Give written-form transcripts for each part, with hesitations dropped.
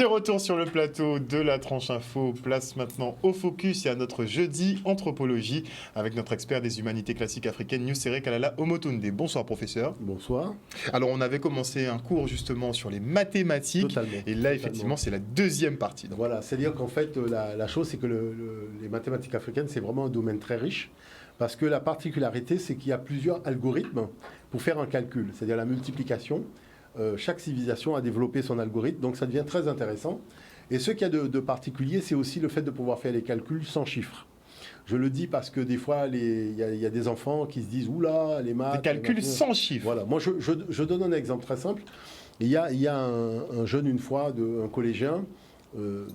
De retour sur le plateau de la tranche info, place maintenant au focus et à notre jeudi anthropologie avec notre expert des humanités classiques africaines, Nusere Kalala Omotunde. Bonsoir professeur. Bonsoir. Alors on avait commencé un cours justement sur les mathématiques. Totalement. Et là effectivement c'est la deuxième partie. Donc. Voilà, c'est-à-dire qu'en fait la chose c'est que les mathématiques africaines c'est vraiment un domaine très riche parce que la particularité c'est qu'il y a plusieurs algorithmes pour faire un calcul, c'est-à-dire la multiplication. Chaque civilisation a développé son algorithme, donc ça devient très intéressant. Et ce qu'il y a de particulier, c'est aussi le fait de pouvoir faire les calculs sans chiffres. Je le dis parce que des fois, il y a des enfants qui se disent « Oula, les maths... » Des calculs sans chiffres. Voilà, moi je donne un exemple très simple. Il y a un jeune une fois, un collégien,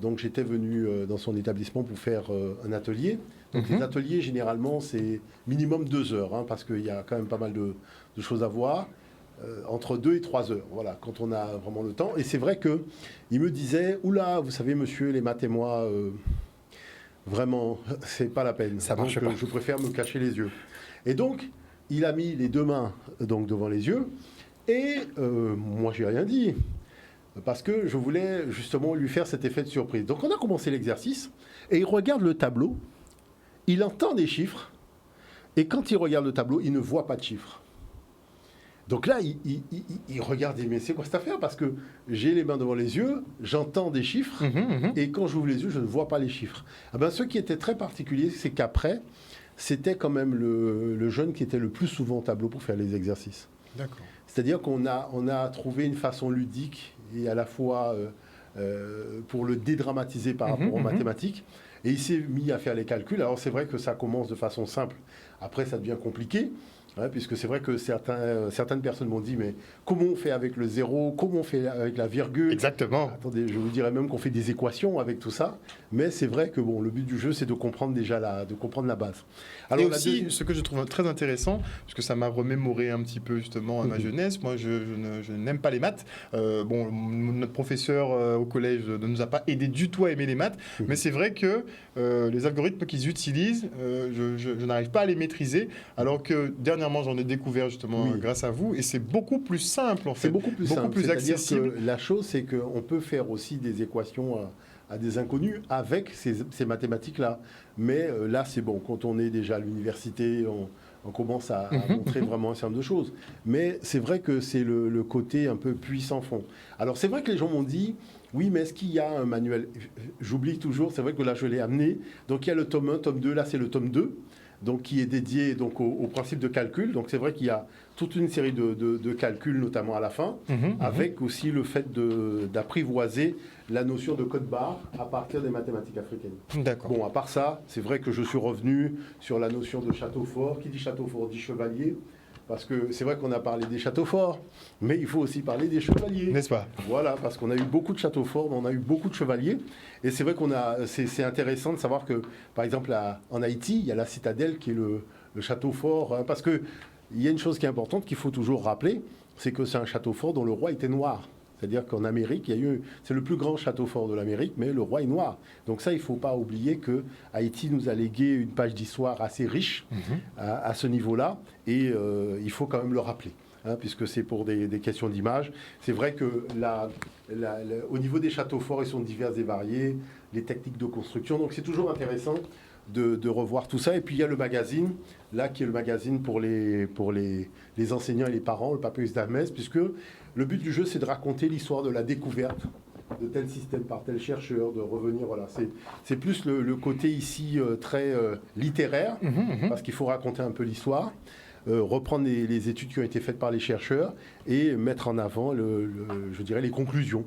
donc j'étais venu dans son établissement pour faire un atelier. Donc les ateliers, généralement, c'est minimum 2 heures, hein, parce qu'il y a quand même pas mal de choses à voir. Entre 2 et 3 heures, voilà, quand on a vraiment le temps. Et c'est vrai qu'il me disait, oula, vous savez, monsieur, les maths et moi, vraiment, c'est pas la peine. Ça marche pas. Je préfère me cacher les yeux. Et donc, il a mis les 2 mains donc, devant les yeux, et moi, j'ai rien dit, parce que je voulais justement lui faire cet effet de surprise. Donc, on a commencé l'exercice, et il regarde le tableau, il entend des chiffres, et quand il regarde le tableau, il ne voit pas de chiffres. Donc là, il regarde, mais c'est quoi cette affaire? Parce que j'ai les mains devant les yeux, j'entends des chiffres, et quand j'ouvre les yeux, je ne vois pas les chiffres. Ah ben, ce qui était très particulier, c'est qu'après, c'était quand même le jeune qui était le plus souvent au tableau pour faire les exercices. D'accord. C'est-à-dire qu'on a trouvé une façon ludique et à la fois pour le dédramatiser par rapport aux mathématiques. Et il s'est mis à faire les calculs. Alors c'est vrai que ça commence de façon simple. Après, ça devient compliqué. Ouais, puisque c'est vrai que certaines personnes m'ont dit, mais comment on fait avec le zéro? Comment on fait avec la virgule? Exactement. Attendez, je vous dirais même qu'on fait des équations avec tout ça. Mais c'est vrai que bon, le but du jeu, c'est de comprendre déjà de comprendre la base. Alors, et aussi, ce que je trouve très intéressant, parce que ça m'a remémoré un petit peu justement à ma jeunesse, moi je n'aime pas les maths. Bon, notre professeur au collège ne nous a pas aidé du tout à aimer les maths, mais c'est vrai que les algorithmes qu'ils utilisent, je n'arrive pas à les maîtriser, alors que dernièrement j'en ai découvert justement grâce à vous, et c'est beaucoup plus simple en fait. C'est beaucoup plus simple, plus accessible. Que la chose, c'est qu'on peut faire aussi des équations à des inconnus avec ces mathématiques-là. Mais là, c'est bon, quand on est déjà à l'université, on commence à montrer vraiment un certain nombre de choses. Mais c'est vrai que c'est le côté un peu puissant fond. Alors c'est vrai que les gens m'ont dit, oui, mais est-ce qu'il y a un manuel? J'oublie toujours, c'est vrai que là je l'ai amené. Donc il y a le tome 1, tome 2, là c'est le tome 2. Donc, qui est dédié donc, au principe de calcul. Donc c'est vrai qu'il y a toute une série de calculs, notamment à la fin, avec aussi le fait d'apprivoiser la notion de code barre à partir des mathématiques africaines. D'accord. Bon, à part ça, c'est vrai que je suis revenu sur la notion de château fort. Qui dit château fort dit chevalier. Parce que c'est vrai qu'on a parlé des châteaux forts, mais il faut aussi parler des chevaliers. N'est-ce pas? Voilà, parce qu'on a eu beaucoup de châteaux forts, mais on a eu beaucoup de chevaliers. Et c'est vrai c'est intéressant de savoir que, par exemple, en Haïti, il y a la citadelle qui est le château fort. Hein, parce qu'il y a une chose qui est importante qu'il faut toujours rappeler, c'est que c'est un château fort dont le roi était noir. C'est-à-dire qu'en Amérique, c'est le plus grand château fort de l'Amérique, mais le roi est noir. Donc ça, il ne faut pas oublier que Haïti nous a légué une page d'histoire assez riche à ce niveau-là, et il faut quand même le rappeler, hein, puisque c'est pour des questions d'image. C'est vrai que au niveau des châteaux forts, ils sont divers et variés, les techniques de construction, donc c'est toujours intéressant de revoir tout ça. Et puis il y a le magazine, là qui est le magazine pour les enseignants et les parents, le Papyrus d'Hermès, puisque le but du jeu c'est de raconter l'histoire de la découverte de tel système par tel chercheur, de revenir, voilà. C'est plus le côté ici très littéraire, parce qu'il faut raconter un peu l'histoire, reprendre les études qui ont été faites par les chercheurs et mettre en avant, je dirais, les conclusions.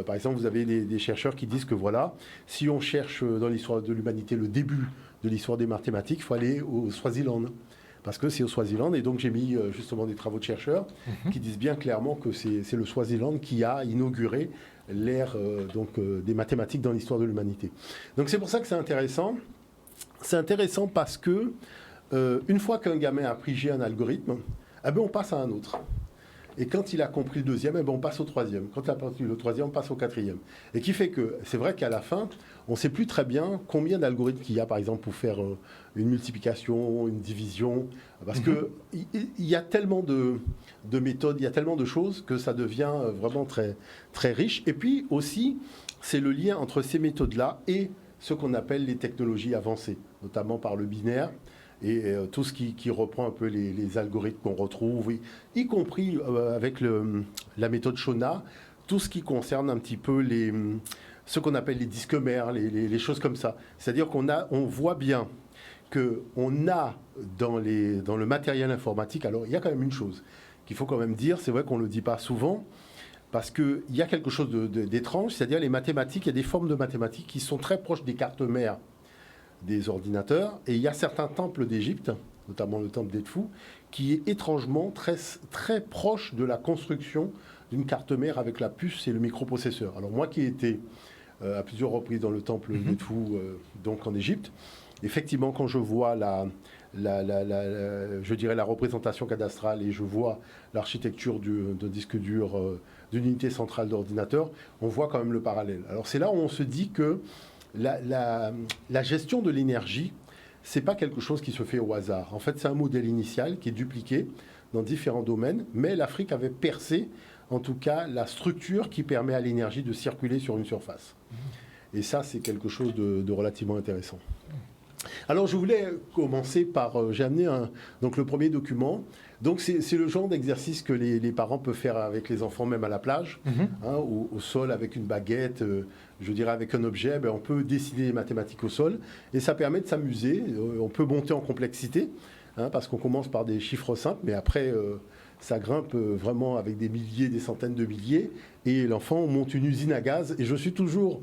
Par exemple, vous avez des chercheurs qui disent que voilà, si on cherche dans l'histoire de l'humanité le début de l'histoire des mathématiques, il faut aller au Swaziland. Parce que c'est au Swaziland, et donc j'ai mis justement des travaux de chercheurs qui disent bien clairement que c'est le Swaziland qui a inauguré l'ère des mathématiques dans l'histoire de l'humanité. Donc c'est pour ça que c'est intéressant. C'est intéressant parce que une fois qu'un gamin a appris un algorithme, eh ben on passe à un autre. Et quand il a compris le deuxième, eh ben on passe au troisième. Quand il a compris le troisième, on passe au quatrième. Et qui fait que c'est vrai qu'à la fin, on ne sait plus très bien combien d'algorithmes qu'il y a, par exemple, pour faire une multiplication, une division. Parce qu'il y a tellement de méthodes, il y a tellement de choses que ça devient vraiment très, très riche. Et puis aussi, c'est le lien entre ces méthodes-là et ce qu'on appelle les technologies avancées, notamment par le binaire et tout ce qui reprend un peu les algorithmes qu'on retrouve, y compris avec la méthode Shona, tout ce qui concerne un petit peu ce qu'on appelle les disques mères, les choses comme ça. C'est-à-dire on voit bien qu'on a dans le matériel informatique, alors il y a quand même une chose qu'il faut quand même dire, c'est vrai qu'on ne le dit pas souvent, parce qu'il y a quelque chose d'étrange, c'est-à-dire les mathématiques, il y a des formes de mathématiques qui sont très proches des cartes mères des ordinateurs, et il y a certains temples d'Égypte, notamment le temple d'Edfu, qui est étrangement très, très proche de la construction d'une carte mère avec la puce et le microprocesseur. Alors moi qui ai été à plusieurs reprises dans le temple d'Edfu, donc en Égypte, effectivement quand je vois je dirais la représentation cadastrale et je vois l'architecture de disque dur d'une unité centrale d'ordinateur, on voit quand même le parallèle. Alors c'est là où on se dit que la gestion de l'énergie, c'est pas quelque chose qui se fait au hasard. En fait, c'est un modèle initial qui est dupliqué dans différents domaines, mais l'Afrique avait percé, en tout cas, la structure qui permet à l'énergie de circuler sur une surface. Et ça, c'est quelque chose de relativement intéressant. Alors, je voulais commencer par... j'ai amené donc le premier document. Donc, c'est le genre d'exercice que les parents peuvent faire avec les enfants, même à la plage, au sol, avec une baguette, je dirais avec un objet. On peut dessiner les mathématiques au sol. Et ça permet de s'amuser. On peut monter en complexité, parce qu'on commence par des chiffres simples, mais après... ça grimpe vraiment avec des milliers, des centaines de milliers, et l'enfant monte une usine à gaz. Et je suis toujours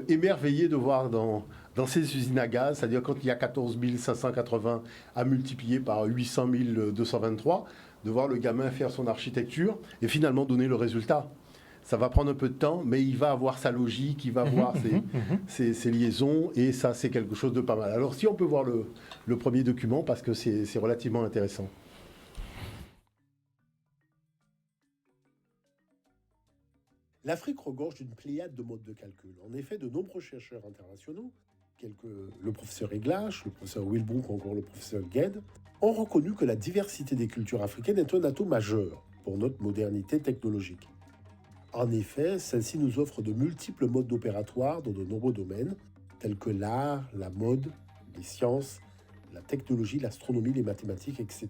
émerveillé de voir dans ces usines à gaz, c'est-à-dire quand il y a 14 580 à multiplier par 800 223, de voir le gamin faire son architecture et finalement donner le résultat. Ça va prendre un peu de temps, mais il va avoir sa logique, il va avoir ses liaisons, et ça, c'est quelque chose de pas mal. Alors, si on peut voir le premier document, parce que c'est relativement intéressant. L'Afrique regorge d'une pléiade de modes de calcul. En effet, de nombreux chercheurs internationaux, tels que le professeur Eglache, le professeur Wilbrook ou encore le professeur Gued, ont reconnu que la diversité des cultures africaines est un atout majeur pour notre modernité technologique. En effet, celle-ci nous offre de multiples modes opératoires dans de nombreux domaines, tels que l'art, la mode, les sciences, la technologie, l'astronomie, les mathématiques, etc.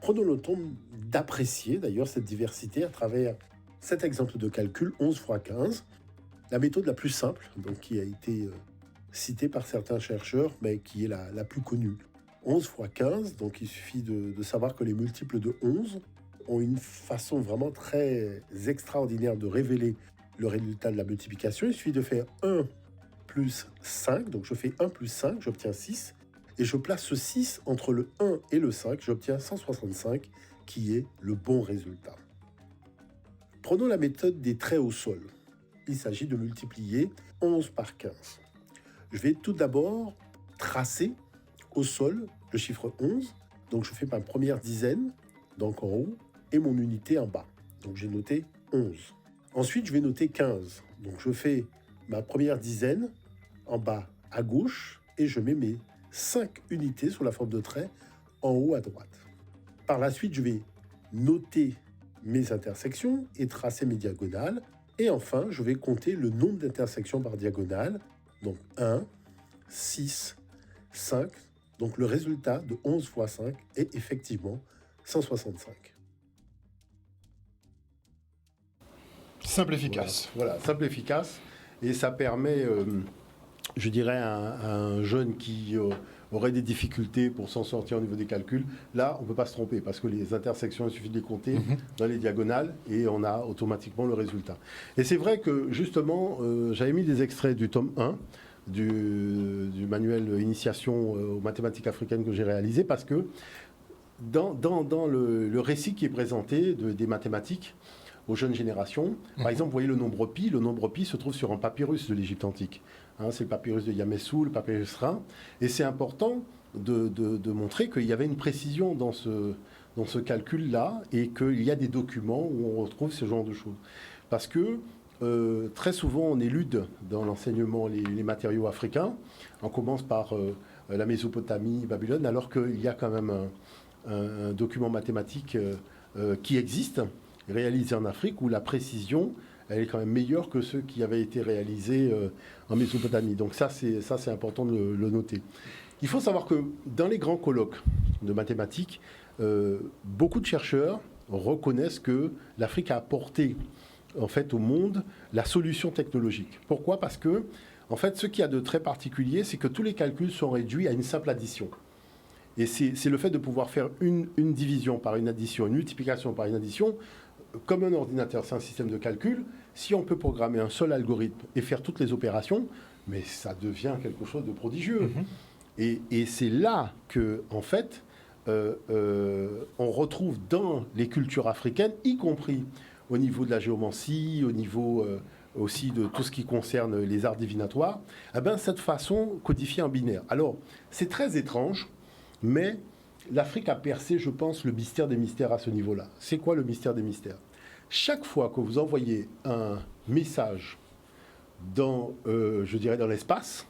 Prenons le temps d'apprécier d'ailleurs cette diversité à travers cet exemple de calcul 11 x 15, la méthode la plus simple, donc qui a été citée par certains chercheurs, mais qui est la plus connue. 11 x 15, donc il suffit de savoir que les multiples de 11 ont une façon vraiment très extraordinaire de révéler le résultat de la multiplication. Il suffit de faire 1 plus 5, donc je fais 1 plus 5, j'obtiens 6. Et je place ce 6 entre le 1 et le 5, j'obtiens 165, qui est le bon résultat. Prenons la méthode des traits au sol. Il s'agit de multiplier 11 par 15. Je vais tout d'abord tracer au sol le chiffre 11. Donc je fais ma première dizaine, donc en haut, et mon unité en bas. Donc j'ai noté 11. Ensuite, je vais noter 15. Donc je fais ma première dizaine en bas à gauche, et je mets mes 5 unités sous la forme de trait en haut à droite. Par la suite, je vais noter mes intersections et tracer mes diagonales. Et enfin, je vais compter le nombre d'intersections par diagonale. Donc 1, 6, 5. Donc le résultat de 11 x 5 est effectivement 165. Simple, efficace. Voilà, simple, efficace. Et ça permet... je dirais, un jeune qui aurait des difficultés pour s'en sortir au niveau des calculs, là, on ne peut pas se tromper parce que les intersections, il suffit de les compter dans les diagonales et on a automatiquement le résultat. Et c'est vrai que, justement, j'avais mis des extraits du tome 1 du manuel Initiation aux mathématiques africaines que j'ai réalisé parce que dans le récit qui est présenté des mathématiques, aux jeunes générations. Par exemple, vous voyez le nombre pi. Le nombre pi se trouve sur un papyrus de l'Égypte antique. C'est le papyrus de Yamessou, le papyrus Rhin. Et c'est important de montrer qu'il y avait une précision dans ce calcul-là et qu'il y a des documents où on retrouve ce genre de choses. Parce que très souvent, on élude dans l'enseignement les matériaux africains. On commence par la Mésopotamie, Babylone, alors qu'il y a quand même un document mathématique qui existe réalisés en Afrique, où la précision, elle est quand même meilleure que ceux qui avaient été réalisés en Mésopotamie. Donc ça, c'est important de le noter. Il faut savoir que dans les grands colloques de mathématiques, beaucoup de chercheurs reconnaissent que l'Afrique a apporté en fait, au monde la solution technologique. Pourquoi ? Parce que, en fait, ce qu'il y a de très particulier, c'est que tous les calculs sont réduits à une simple addition. Et c'est le fait de pouvoir faire une division par une addition, une multiplication par une addition. Comme un ordinateur, c'est un système de calcul. Si on peut programmer un seul algorithme et faire toutes les opérations, mais ça devient quelque chose de prodigieux. Et c'est là que, en fait, on retrouve dans les cultures africaines, y compris au niveau de la géomancie, au niveau aussi de tout ce qui concerne les arts divinatoires, eh ben, cette façon codifiée en binaire. Alors, c'est très étrange, mais l'Afrique a percé, je pense, le mystère des mystères à ce niveau-là. C'est quoi le mystère des mystères ? Chaque fois que vous envoyez un message dans, je dirais, dans l'espace,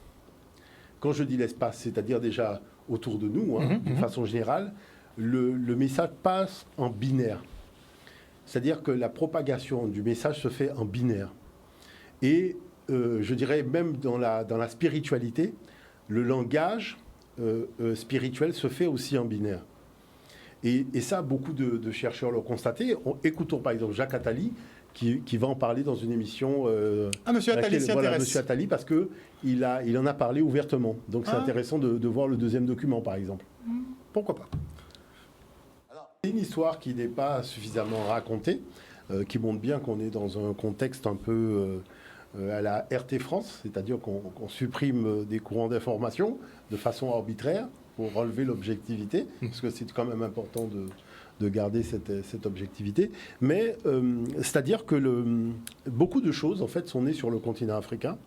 quand je dis l'espace, c'est-à-dire déjà autour de nous, de façon générale, le message passe en binaire. C'est-à-dire que la propagation du message se fait en binaire. Et je dirais même dans la spiritualité, le langage spirituel se fait aussi en binaire. Et ça, beaucoup de chercheurs l'ont constaté. Écoutons par exemple Jacques Attali, qui va en parler dans une émission. Monsieur Attali s'y intéresse. Monsieur Attali, parce qu'il en a parlé ouvertement. Donc c'est intéressant de voir le deuxième document, par exemple. Pourquoi pas ? C'est une histoire qui n'est pas suffisamment racontée, qui montre bien qu'on est dans un contexte un peu à la RT France, c'est-à-dire qu'on supprime des courants d'information de façon arbitraire pour relever l'objectivité, parce que c'est quand même important de garder cette objectivité. Mais c'est-à-dire que beaucoup de choses, en fait, sont nées sur le continent africain.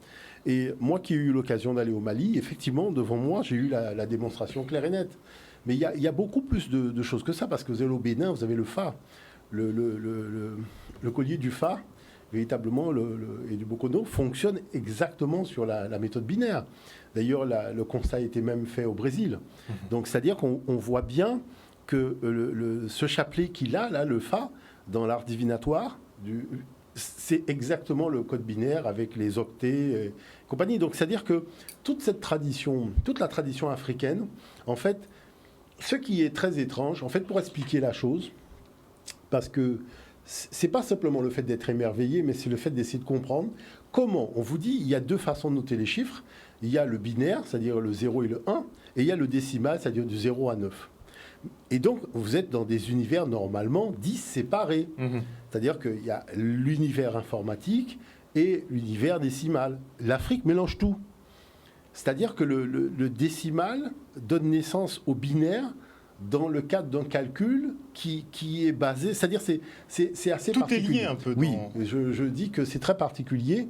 Et moi qui ai eu l'occasion d'aller au Mali, effectivement, devant moi, j'ai eu la démonstration claire et nette. Mais il y a beaucoup plus de choses que ça, parce que vous avez au Bénin, vous avez le Fa, le collier du Fa, véritablement, et du Bokono, fonctionne exactement sur la méthode binaire. D'ailleurs, le constat a été même fait au Brésil. Donc, c'est-à-dire qu'on voit bien que ce chapelet qu'il a, là, le Fa, dans l'art divinatoire, c'est exactement le code binaire avec les octets et compagnie. Donc, c'est-à-dire que toute la tradition africaine, en fait, ce qui est très étrange, en fait, pour expliquer la chose, parce que c'est pas simplement le fait d'être émerveillé, mais c'est le fait d'essayer de comprendre comment, on vous dit, il y a deux façons de noter les chiffres. Il y a le binaire, c'est-à-dire le 0 et le 1, et il y a le décimal, c'est-à-dire du 0 à 9. Et donc, vous êtes dans des univers normalement 10 séparés. C'est-à-dire qu'il y a l'univers informatique et l'univers décimal. L'Afrique mélange tout. C'est-à-dire que le décimal donne naissance au binaire dans le cadre d'un calcul qui est basé... C'est-à-dire c'est assez tout particulier. Tout est lié un peu. Oui, je dis que c'est très particulier.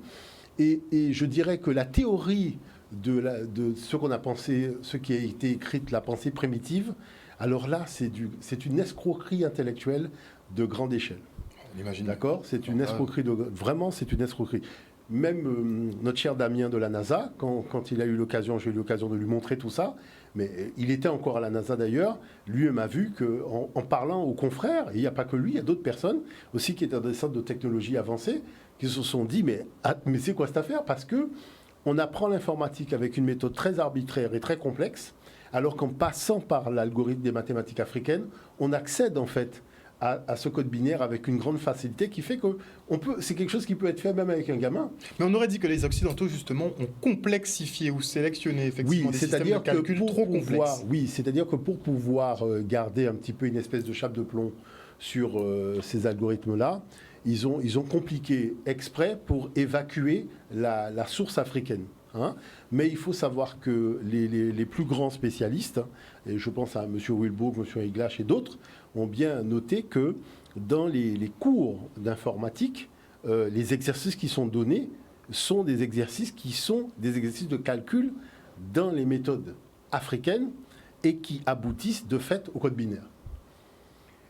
Et je dirais que la théorie de ce qu'on a pensé, ce qui a été écrit, la pensée primitive, alors là, c'est une escroquerie intellectuelle de grande échelle. D'accord ? C'est une escroquerie. Vraiment, c'est une escroquerie. Même notre cher Damien de la NASA, quand il a eu l'occasion, j'ai eu l'occasion de lui montrer tout ça, mais il était encore à la NASA d'ailleurs, lui m'a vu qu'en parlant aux confrères, et il n'y a pas que lui, il y a d'autres personnes aussi qui étaient dans des centres de technologie avancée, qui se sont dit, mais c'est quoi cette affaire ? Parce que on apprend l'informatique avec une méthode très arbitraire et très complexe, alors qu'en passant par l'algorithme des mathématiques africaines, on accède en fait à ce code binaire avec une grande facilité qui fait que c'est quelque chose qui peut être fait même avec un gamin. Mais on aurait dit que les Occidentaux, justement, ont complexifié ou sélectionné effectivement des systèmes de calcul trop complexes. Oui, c'est-à-dire que pour pouvoir garder un petit peu une espèce de chape de plomb sur ces algorithmes-là, ils ont compliqué exprès pour évacuer la source africaine. Mais il faut savoir que les plus grands spécialistes, et je pense à M. Wilbourg, M. Eglache et d'autres, ont bien noté que dans les cours d'informatique, les exercices qui sont donnés sont des exercices de calcul dans les méthodes africaines et qui aboutissent de fait au code binaire.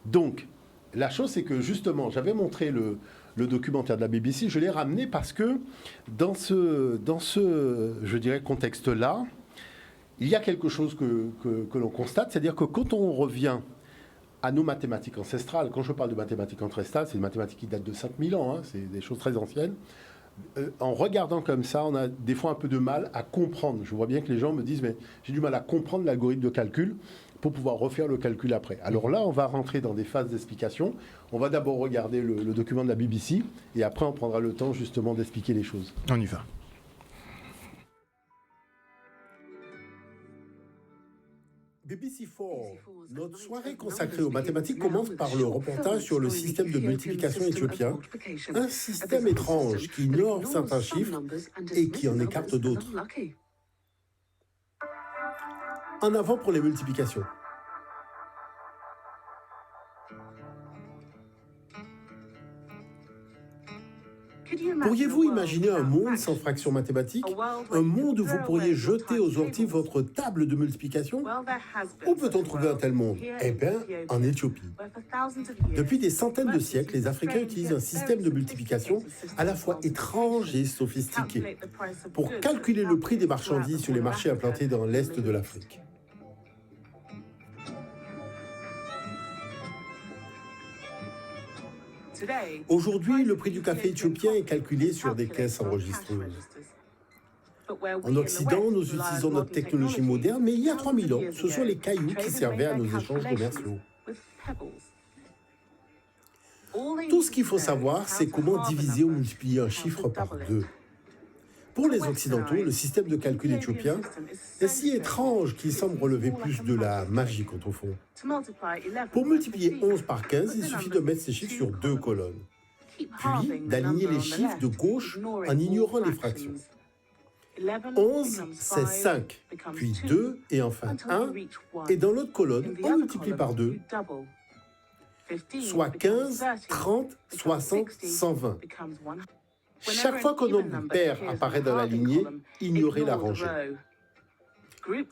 Donc, la chose, c'est que justement, j'avais montré le documentaire de la BBC, je l'ai ramené parce que dans ce je dirais, contexte-là, il y a quelque chose que l'on constate, c'est-à-dire que quand on revient à nos mathématiques ancestrales. Quand je parle de mathématiques ancestrales, c'est des mathématiques qui datent de 5000 ans, hein, c'est des choses très anciennes. En regardant comme ça, on a des fois un peu de mal à comprendre. Je vois bien que les gens me disent, mais j'ai du mal à comprendre l'algorithme de calcul pour pouvoir refaire le calcul après. Alors là, on va rentrer dans des phases d'explication. On va d'abord regarder le document de la BBC et après, on prendra le temps justement d'expliquer les choses. On y va. BBC4, notre soirée consacrée aux mathématiques commence par le reportage sur le système de multiplication éthiopien, un système étrange qui ignore certains chiffres et qui en écarte d'autres. En avant pour les multiplications. Pourriez-vous imaginer un monde sans fractions mathématiques? Un monde où vous pourriez jeter aux orties votre table de multiplication? Où peut-on trouver un tel monde? Eh bien, en Éthiopie. Depuis des centaines de siècles, les Africains utilisent un système de multiplication à la fois étrange et sophistiqué pour calculer le prix des marchandises sur les marchés implantés dans l'Est de l'Afrique. Aujourd'hui, le prix du café éthiopien est calculé sur des caisses enregistreuses. En Occident, nous utilisons notre technologie moderne, mais il y a 3000 ans, ce sont les cailloux qui servaient à nos échanges commerciaux. Tout ce qu'il faut savoir, c'est comment diviser ou multiplier un chiffre par 2. Pour les Occidentaux, le système de calcul éthiopien est si étrange qu'il semble relever plus de la magie qu'autre fond. Pour multiplier 11 par 15, il suffit de mettre ces chiffres sur 2 colonnes, puis d'aligner les chiffres de gauche en ignorant les fractions. 11, c'est 5, puis 2 et enfin 1, et dans l'autre colonne, on multiplie par 2, soit 15, 30, 60, 120. Chaque fois qu'un nombre pair apparaît dans la lignée, ignorez la rangée.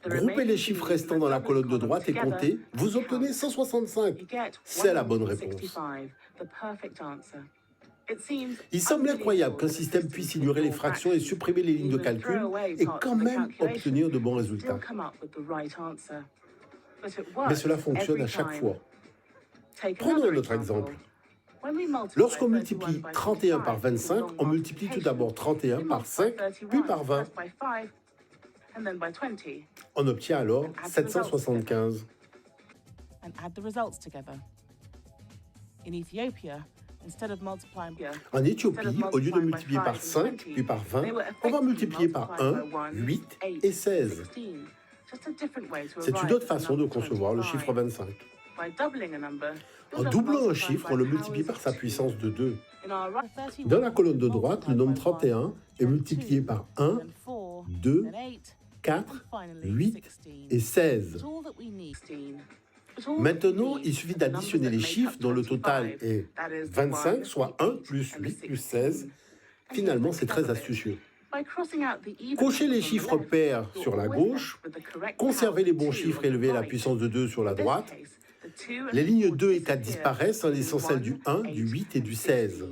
Groupez les chiffres restants dans la colonne de droite et comptez, vous obtenez 165. C'est la bonne réponse. Il semble incroyable qu'un système puisse ignorer les fractions et supprimer les lignes de calcul et quand même obtenir de bons résultats. Mais cela fonctionne à chaque fois. Prenons un autre exemple. Lorsqu'on multiplie 31 par 25, on multiplie tout d'abord 31 par 5, puis par 20. On obtient alors 775. En Éthiopie, au lieu de multiplier par 5, puis par 20, on va multiplier par 1, 8 et 16. C'est une autre façon de concevoir le chiffre 25. En doublant un chiffre, on le multiplie par sa puissance de 2. Dans la colonne de droite, le nombre 31 est multiplié par 1, 2, 4, 8 et 16. Maintenant, il suffit d'additionner les chiffres dont le total est 25, soit 1 plus 8 plus 16. Finalement, c'est très astucieux. Cochez les chiffres pairs sur la gauche, conservez les bons chiffres élevés à la puissance de 2 sur la droite. Les lignes 2 et 4 disparaissent en laissant celles du 1, du 8 et du 16.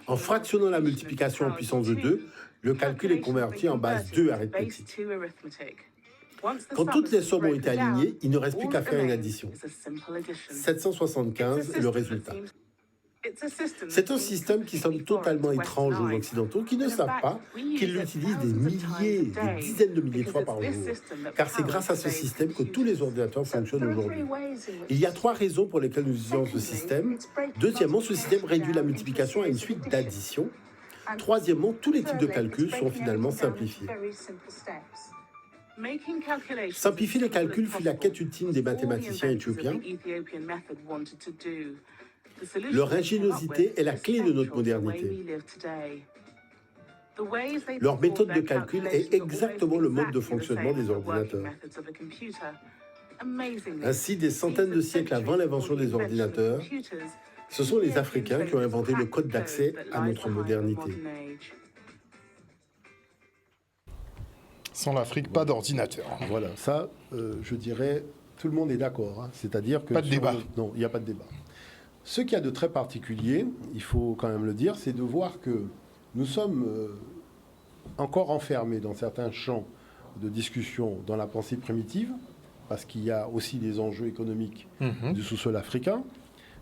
En fractionnant la multiplication en puissance de 2, le calcul est converti en base 2 arithmétique. Quand toutes les sommes ont été alignées, il ne reste plus qu'à faire une addition. 775 est le résultat. C'est un système qui semble totalement étrange aux Occidentaux qui ne savent pas qu'ils l'utilisent des milliers, des dizaines de milliers de fois par jour. Car c'est grâce à ce système que tous les ordinateurs fonctionnent aujourd'hui. Il y a 3 raisons pour lesquelles nous utilisons ce système. Deuxièmement, ce système réduit la multiplication à une suite d'additions. Troisièmement, tous les types de calculs sont finalement simplifiés. Simplifier les calculs fut la quête ultime des mathématiciens éthiopiens. Leur ingéniosité est la clé de notre modernité. Leur méthode de calcul est exactement le mode de fonctionnement des ordinateurs. Ainsi, des centaines de siècles avant l'invention des ordinateurs, ce sont les Africains qui ont inventé le code d'accès à notre modernité. Sans l'Afrique, pas d'ordinateur. Voilà, ça, je dirais, tout le monde est d'accord. Hein. C'est-à-dire que... Pas de débat. Non, il n'y a pas de débat. Ce qu'il y a de très particulier, il faut quand même le dire, c'est de voir que nous sommes encore enfermés dans certains champs de discussion dans la pensée primitive, parce qu'il y a aussi des enjeux économiques Mhm. du sous-sol africain.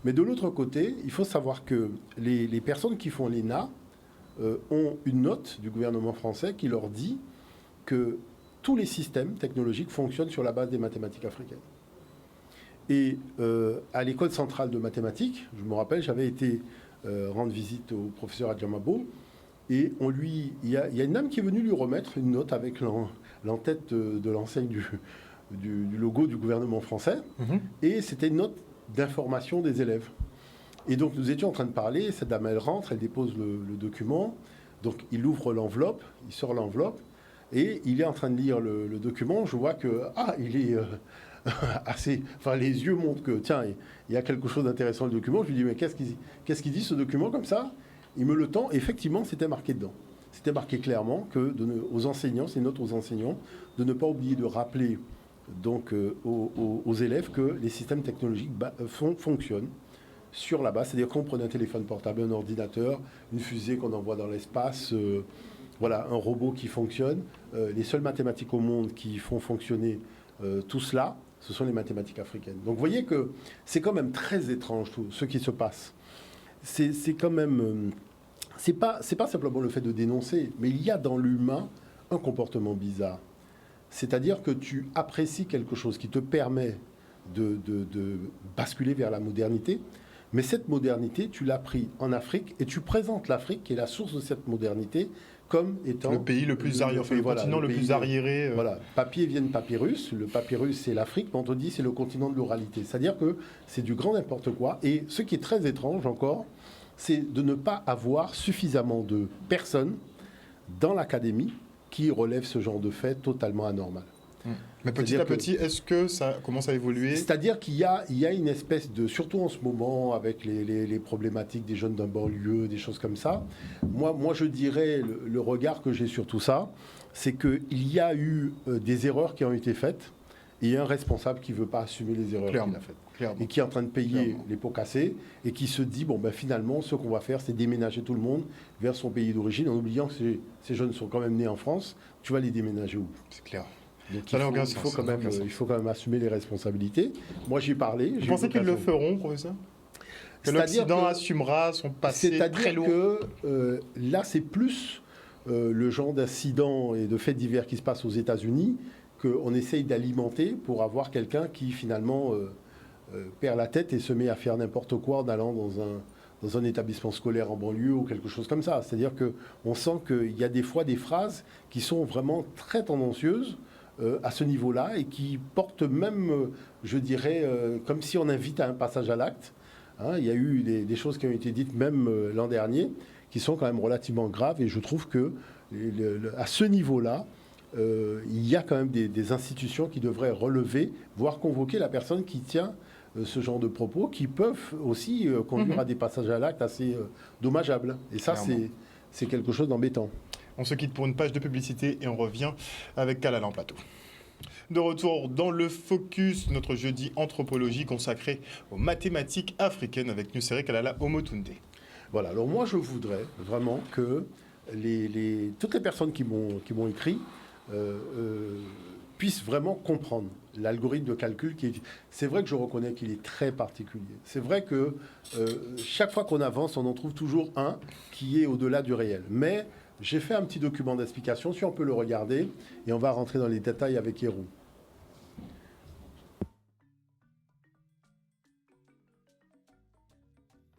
Mais de l'autre côté, il faut savoir que les personnes qui font l'ENA ont une note du gouvernement français qui leur dit que tous les systèmes technologiques fonctionnent sur la base des mathématiques africaines. Et à l'école centrale de mathématiques, je me rappelle, j'avais été rendre visite au professeur Adjamabo, et il y a une dame qui est venue lui remettre une note avec l'entête de l'enseigne du logo du gouvernement français, Mhm. et c'était une note d'information des élèves. Et donc nous étions en train de parler, cette dame elle rentre, elle dépose le document, donc il ouvre l'enveloppe, il sort l'enveloppe, et il est en train de lire le document, je vois que, il est assez... Enfin, les yeux montrent que, tiens, il y a quelque chose d'intéressant dans le document. Je lui dis, mais qu'est-ce qu'il dit ce document comme ça? Il me le tend, effectivement, c'était marqué dedans. C'était marqué clairement que aux enseignants, c'est une note aux enseignants, de ne pas oublier de rappeler donc, aux élèves que les systèmes technologiques fonctionnent sur la base. C'est-à-dire qu'on prenne un téléphone portable, un ordinateur, une fusée qu'on envoie dans l'espace, voilà, un robot qui fonctionne. Les seules mathématiques au monde qui font fonctionner tout cela, ce sont les mathématiques africaines. Donc vous voyez que c'est quand même très étrange tout ce qui se passe. C'est quand même... c'est pas simplement le fait de dénoncer, mais il y a dans l'humain un comportement bizarre. C'est-à-dire que tu apprécies quelque chose qui te permet de basculer vers la modernité, mais cette modernité, tu l'as pris en Afrique et tu présentes l'Afrique, qui est la source de cette modernité, comme étant... Le pays le plus arriéré, enfin, le continent le plus arriéré. Voilà, papier vient de papyrus, le papyrus c'est l'Afrique, mais on te dit c'est le continent de l'oralité. C'est-à-dire que c'est du grand n'importe quoi, et ce qui est très étrange encore, c'est de ne pas avoir suffisamment de personnes dans l'académie qui relèvent ce genre de fait totalement anormal. Mais petit à petit, est-ce que ça commence à évoluer? C'est-à-dire qu'il y a une espèce de, surtout en ce moment, avec les problématiques des jeunes d'un banlieue, des choses comme ça, moi je dirais, le regard que j'ai sur tout ça, c'est qu'il y a eu des erreurs qui ont été faites, et un responsable qui ne veut pas assumer les erreurs qu'il a faites. Clairement. Et qui est en train de payer les pots cassés, et qui se dit, finalement, ce qu'on va faire, c'est déménager tout le monde vers son pays d'origine, en oubliant que ces jeunes sont quand même nés en France, tu vas les déménager où? C'est clair. Donc il faut quand même assumer les responsabilités. Moi, j'y ai parlé. Vous pensez qu'ils le feront, professeur? Que l'Occident assumera son passé très lourd? C'est-à-dire que là, c'est plus le genre d'incidents et de faits divers qui se passent aux États-Unis qu'on essaye d'alimenter pour avoir quelqu'un qui, finalement, perd la tête et se met à faire n'importe quoi en allant dans un établissement scolaire en banlieue ou quelque chose comme ça. C'est-à-dire qu'on sent qu'il y a des fois des phrases qui sont vraiment très tendancieuses à ce niveau-là et qui portent même, je dirais, comme si on invite à un passage à l'acte. Il y a eu des choses qui ont été dites même l'an dernier qui sont quand même relativement graves et je trouve que à ce niveau-là, il y a quand même des institutions qui devraient relever, voire convoquer la personne qui tient ce genre de propos qui peuvent aussi conduire à des passages à l'acte assez dommageables. Et ça, c'est quelque chose d'embêtant. On se quitte pour une page de publicité et on revient avec Kalala en plateau. De retour dans le Focus, notre jeudi anthropologie consacré aux mathématiques africaines avec Nusere Kalala Omotunde. Voilà, alors moi je voudrais vraiment que toutes les personnes qui m'ont écrit puissent vraiment comprendre l'algorithme de calcul. C'est vrai que je reconnais qu'il est très particulier. C'est vrai que chaque fois qu'on avance, on en trouve toujours un qui est au-delà du réel. Mais j'ai fait un petit document d'explication, si on peut le regarder, et on va rentrer dans les détails avec Hérou.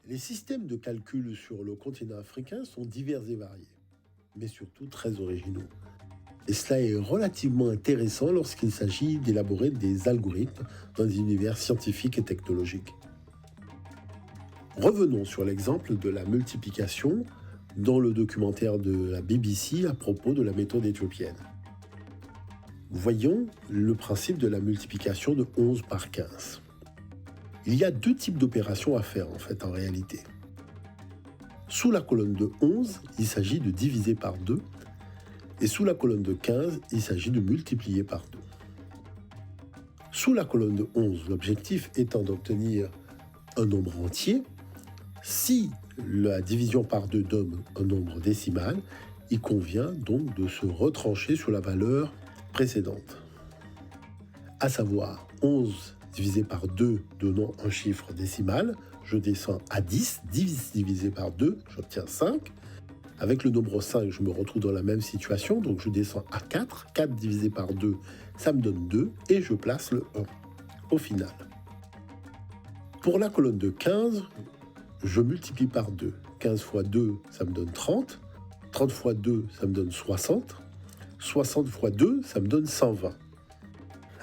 Les systèmes de calcul sur le continent africain sont divers et variés, mais surtout très originaux. Et cela est relativement intéressant lorsqu'il s'agit d'élaborer des algorithmes dans des univers scientifiques et technologiques. Revenons sur l'exemple de la multiplication dans le documentaire de la BBC à propos de la méthode éthiopienne. Voyons le principe de la multiplication de 11 par 15. Il y a deux types d'opérations à faire en réalité. Sous la colonne de 11, il s'agit de diviser par 2 et sous la colonne de 15, il s'agit de multiplier par 2. Sous la colonne de 11, l'objectif étant d'obtenir un nombre entier. Si la division par 2 donne un nombre décimal, il convient donc de se retrancher sur la valeur précédente. à savoir 11 divisé par 2 donnant un chiffre décimal. Je descends à 10, 10 divisé par 2, j'obtiens 5. Avec le nombre 5, je me retrouve dans la même situation, donc je descends à 4. 4 divisé par 2, ça me donne 2, et je place le 1 au final. Pour la colonne de 15, je multiplie par 2. 15 fois 2, ça me donne 30. 30 fois 2, ça me donne 60. 60 fois 2, ça me donne 120.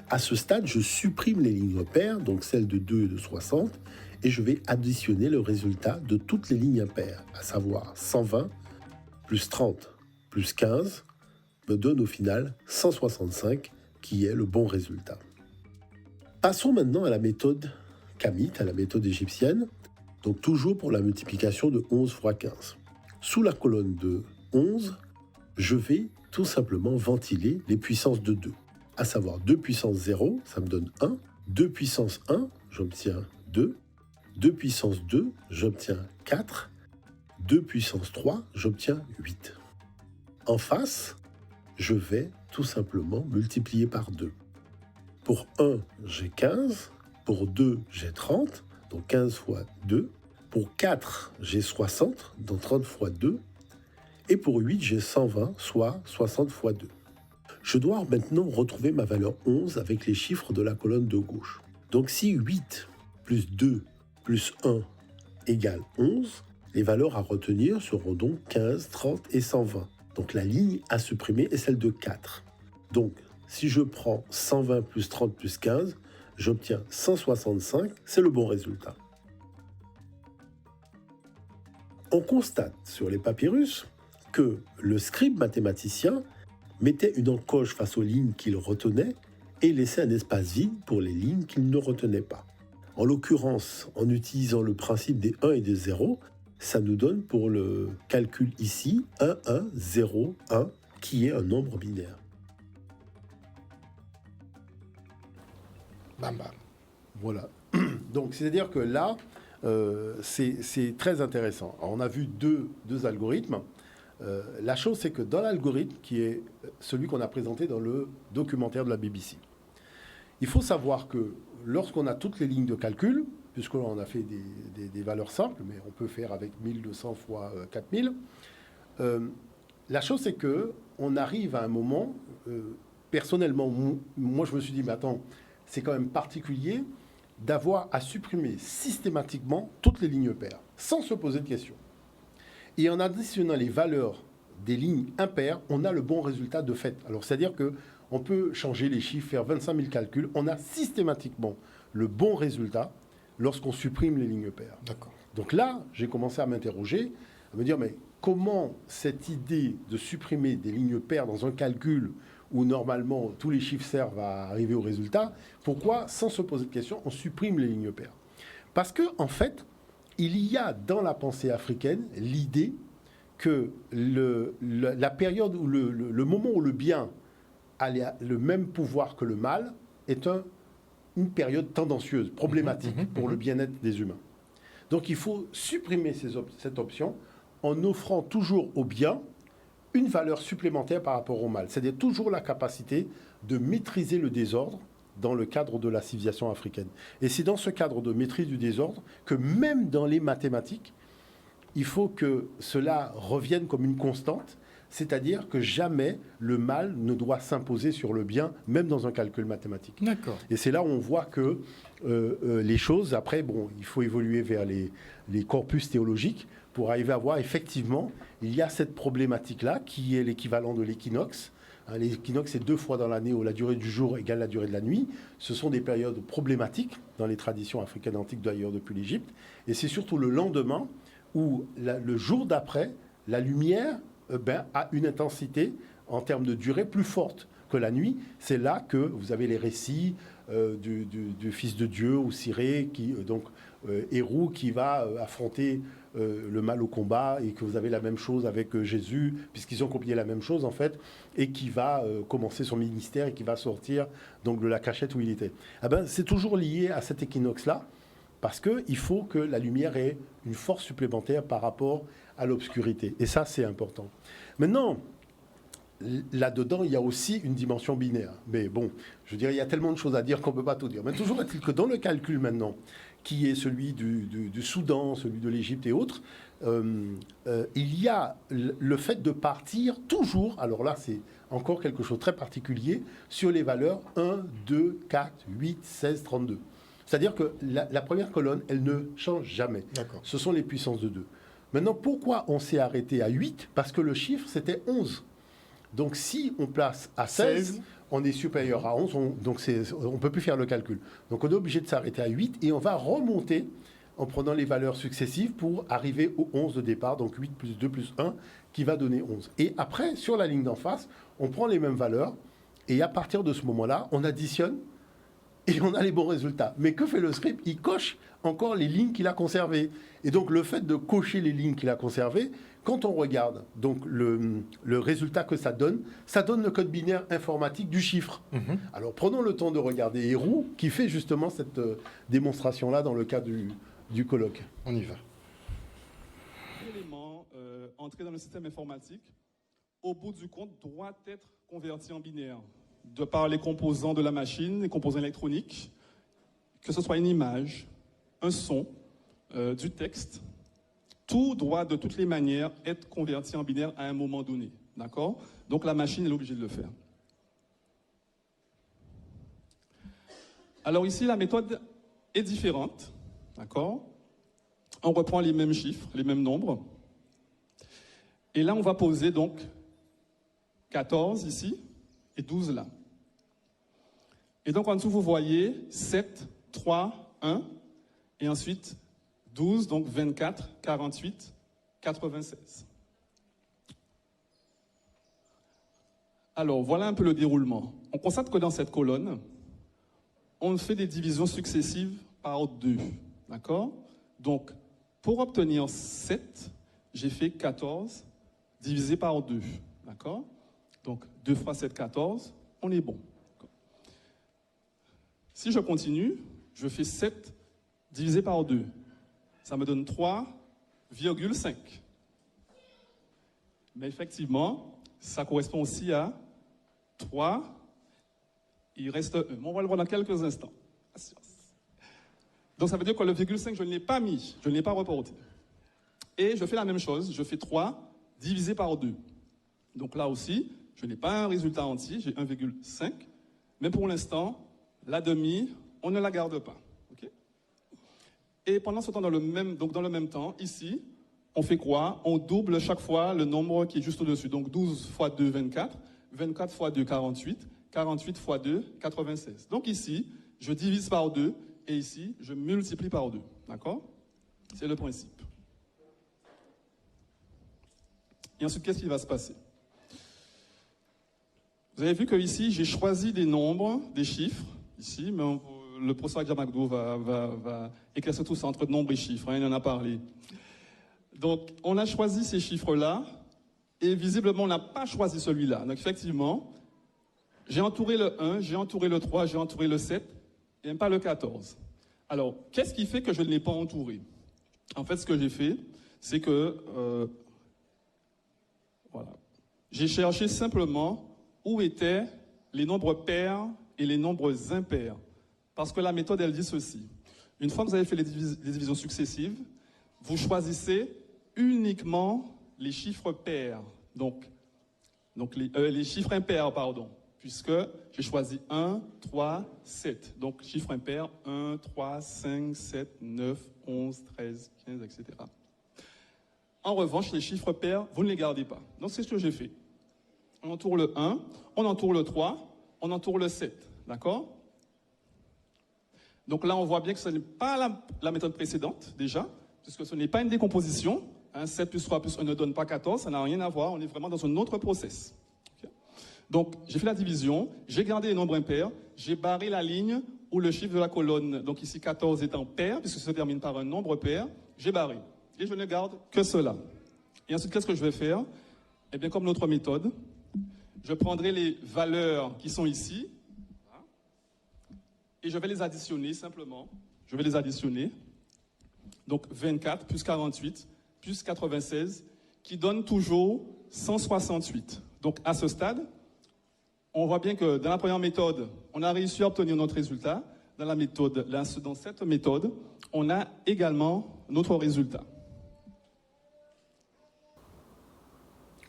À ce stade, je supprime les lignes impaires, donc celles de 2 et de 60, et je vais additionner le résultat de toutes les lignes impaires, à savoir 120 plus 30 plus 15 me donne au final 165, qui est le bon résultat. Passons maintenant à la méthode kamite, à la méthode égyptienne, donc toujours pour la multiplication de 11 fois 15. Sous la colonne de 11, je vais tout simplement ventiler les puissances de 2, à savoir 2 puissance 0, ça me donne 1, 2 puissance 1, j'obtiens 2, 2 puissance 2, j'obtiens 4, 2 puissance 3, j'obtiens 8. En face, je vais tout simplement multiplier par 2. Pour 1, j'ai 15, pour 2, j'ai 30, donc 15 fois 2. Pour 4, j'ai 60, donc 30 fois 2. Et pour 8, j'ai 120, soit 60 fois 2. Je dois maintenant retrouver ma valeur 11 avec les chiffres de la colonne de gauche. Donc si 8 plus 2 plus 1 égale 11, les valeurs à retenir seront donc 15, 30 et 120. Donc la ligne à supprimer est celle de 4. Donc si je prends 120 plus 30 plus 15, j'obtiens 165, c'est le bon résultat. On constate sur les papyrus que le scribe mathématicien mettait une encoche face aux lignes qu'il retenait et laissait un espace vide pour les lignes qu'il ne retenait pas. En l'occurrence, en utilisant le principe des 1 et des 0, ça nous donne pour le calcul ici 1, 1, 0, 1, qui est un nombre binaire. Bam bam. Voilà. Donc, c'est-à-dire que là, c'est très intéressant. Alors, on a vu deux algorithmes. La chose, c'est que dans l'algorithme, qui est celui qu'on a présenté dans le documentaire de la BBC, il faut savoir que lorsqu'on a toutes les lignes de calcul, puisque là, on a fait des valeurs simples, mais on peut faire avec 1200 fois 4000, la chose, c'est qu'on arrive à un moment, personnellement, moi, je me suis dit, mais attends, c'est quand même particulier d'avoir à supprimer systématiquement toutes les lignes paires, sans se poser de questions. Et en additionnant les valeurs des lignes impaires, on a le bon résultat de fait. Alors, c'est-à-dire qu'on peut changer les chiffres, faire 25 000 calculs, on a systématiquement le bon résultat lorsqu'on supprime les lignes paires. D'accord. Donc là, j'ai commencé à m'interroger, à me dire, mais comment cette idée de supprimer des lignes paires dans un calcul où normalement tous les chiffres servent à arriver au résultat, pourquoi, sans se poser de questions, on supprime les lignes paires? Parce que, en fait, il y a dans la pensée africaine l'idée que la période où le moment où le bien a le même pouvoir que le mal est une période tendancieuse, problématique pour le bien-être des humains. Donc il faut supprimer cette option en offrant toujours au bien une valeur supplémentaire par rapport au mal. C'est-à-dire toujours la capacité de maîtriser le désordre dans le cadre de la civilisation africaine. Et c'est dans ce cadre de maîtrise du désordre que même dans les mathématiques, il faut que cela revienne comme une constante, c'est-à-dire que jamais le mal ne doit s'imposer sur le bien, même dans un calcul mathématique. D'accord. Et c'est là où on voit que les choses, après, bon, il faut évoluer vers les corpus théologiques pour arriver à voir, effectivement, il y a cette problématique-là qui est l'équivalent de l'équinoxe. L'équinoxe, c'est 2 fois dans l'année où la durée du jour égale la durée de la nuit. Ce sont des périodes problématiques dans les traditions africaines antiques, d'ailleurs depuis l'Égypte. Et c'est surtout le lendemain où le jour d'après, la lumière a une intensité en termes de durée plus forte que la nuit. C'est là que vous avez les récits du fils de Dieu, ou Siré, Hérou, qui va affronter le mal au combat, et que vous avez la même chose avec Jésus, puisqu'ils ont copié la même chose en fait, et qui va commencer son ministère et qui va sortir donc de la cachette où il était. C'est toujours lié à cet équinoxe-là, parce qu'il faut que la lumière ait une force supplémentaire par rapport à l'obscurité. Et ça, c'est important. Maintenant, là-dedans, il y a aussi une dimension binaire. Mais bon, je dirais, il y a tellement de choses à dire qu'on ne peut pas tout dire. Mais toujours est-il que dans le calcul maintenant, qui est celui du Soudan, celui de l'Égypte et autres, il y a le fait de partir toujours, alors là c'est encore quelque chose de très particulier, sur les valeurs 1, 2, 4, 8, 16, 32. C'est-à-dire que la première colonne, elle ne change jamais. Ce sont les puissances de 2. Maintenant, pourquoi on s'est arrêté à 8 ? Parce que le chiffre, c'était 11. Donc si on place à 16, on est supérieur à 11, donc on ne peut plus faire le calcul. Donc on est obligé de s'arrêter à 8 et on va remonter en prenant les valeurs successives pour arriver au 11 de départ, donc 8 plus 2 plus 1, qui va donner 11. Et après, sur la ligne d'en face, on prend les mêmes valeurs et à partir de ce moment-là, on additionne et on a les bons résultats. Mais que fait le script ? Il coche encore les lignes qu'il a conservées. Et donc le fait de cocher les lignes qu'il a conservées, quand on regarde donc le résultat que ça donne le code binaire informatique du chiffre. Alors prenons le temps de regarder Héroux, qui fait justement cette démonstration-là dans le cas du colloque. On y va. L'élément entré dans le système informatique, au bout du compte, doit être converti en binaire, de par les composants de la machine, les composants électroniques, que ce soit une image, un son, du texte. Tout doit de toutes les manières être converti en binaire à un moment donné. D'accord ? Donc la machine est obligée de le faire. Alors ici, la méthode est différente. D'accord ? On reprend les mêmes chiffres, les mêmes nombres. Et là, on va poser donc 14 ici et 12 là. Et donc en dessous, vous voyez 7, 3, 1 et ensuite 12, donc 24, 48, 96. Alors, voilà un peu le déroulement. On constate que dans cette colonne, on fait des divisions successives par 2. D'accord ? Donc, pour obtenir 7, j'ai fait 14 divisé par 2. D'accord ? Donc, 2 fois 7, 14, on est bon. Si je continue, je fais 7 divisé par 2. Ça me donne 3,5. Mais effectivement, ça correspond aussi à 3. Il reste 1. On va le voir dans quelques instants. Donc ça veut dire que le virgule 5, je ne l'ai pas mis, je ne l'ai pas reporté. Et je fais la même chose, je fais 3 divisé par 2. Donc là aussi, je n'ai pas un résultat entier, j'ai 1,5. Mais pour l'instant, la demi, on ne la garde pas. Et pendant ce temps, dans le même temps, ici, on fait quoi ? On double chaque fois le nombre qui est juste au-dessus. Donc 12 fois 2, 24. 24 fois 2, 48. 48 fois 2, 96. Donc ici, je divise par 2 et ici, je multiplie par 2. D'accord ? C'est le principe. Et ensuite, qu'est-ce qui va se passer ? Vous avez vu que ici, j'ai choisi des nombres, des chiffres, ici, mais le professeur Diamagdo va éclaircir tout ça entre nombres et chiffres, il en a parlé. Donc, on a choisi ces chiffres-là, et visiblement, on n'a pas choisi celui-là. Donc, effectivement, j'ai entouré le 1, j'ai entouré le 3, j'ai entouré le 7, et même pas le 14. Alors, qu'est-ce qui fait que je ne l'ai pas entouré ? En fait, ce que j'ai fait, c'est que, voilà, j'ai cherché simplement où étaient les nombres pairs et les nombres impairs. Parce que la méthode, elle dit ceci. Une fois que vous avez fait les divisions successives, vous choisissez uniquement les chiffres pairs. Donc les chiffres impairs, pardon. Puisque j'ai choisi 1, 3, 7. Donc chiffres impairs, 1, 3, 5, 7, 9, 11, 13, 15, etc. En revanche, les chiffres pairs, vous ne les gardez pas. Donc c'est ce que j'ai fait. On entoure le 1, on entoure le 3, on entoure le 7. D'accord ? Donc là, on voit bien que ce n'est pas la méthode précédente, déjà, puisque ce n'est pas une décomposition. 7 plus 3 plus 1 ne donne pas 14, ça n'a rien à voir, on est vraiment dans un autre process. Okay. Donc, j'ai fait la division, j'ai gardé les nombres impairs, j'ai barré la ligne où le chiffre de la colonne, donc ici 14 est en pair, puisque ça se termine par un nombre pair, j'ai barré. Et je ne garde que cela. Et ensuite, qu'est-ce que je vais faire ? Eh bien, comme notre méthode, je prendrai les valeurs qui sont ici, et je vais les additionner simplement. Je vais les additionner. Donc 24 plus 48 plus 96, qui donne toujours 168. Donc à ce stade, on voit bien que dans la première méthode, on a réussi à obtenir notre résultat. Dans cette méthode, on a également notre résultat.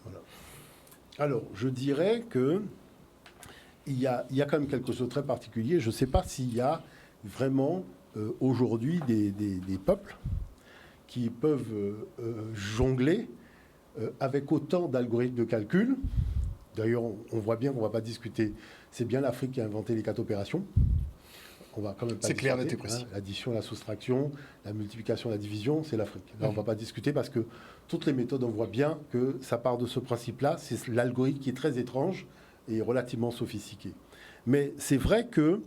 Voilà. Alors, je dirais que il y a quand même quelque chose de très particulier. Je ne sais pas s'il y a vraiment aujourd'hui des peuples qui peuvent jongler avec autant d'algorithmes de calcul. D'ailleurs, on voit bien qu'on ne va pas discuter. C'est bien l'Afrique qui a inventé les 4 opérations. On va quand même pas C'est clair, discuter, net et précis. l'addition, la soustraction, la multiplication, la division, c'est l'Afrique. Là, on ne va pas discuter parce que toutes les méthodes, on voit bien que ça part de ce principe-là. C'est l'algorithme qui est très étrange et relativement sophistiqué. Mais c'est vrai que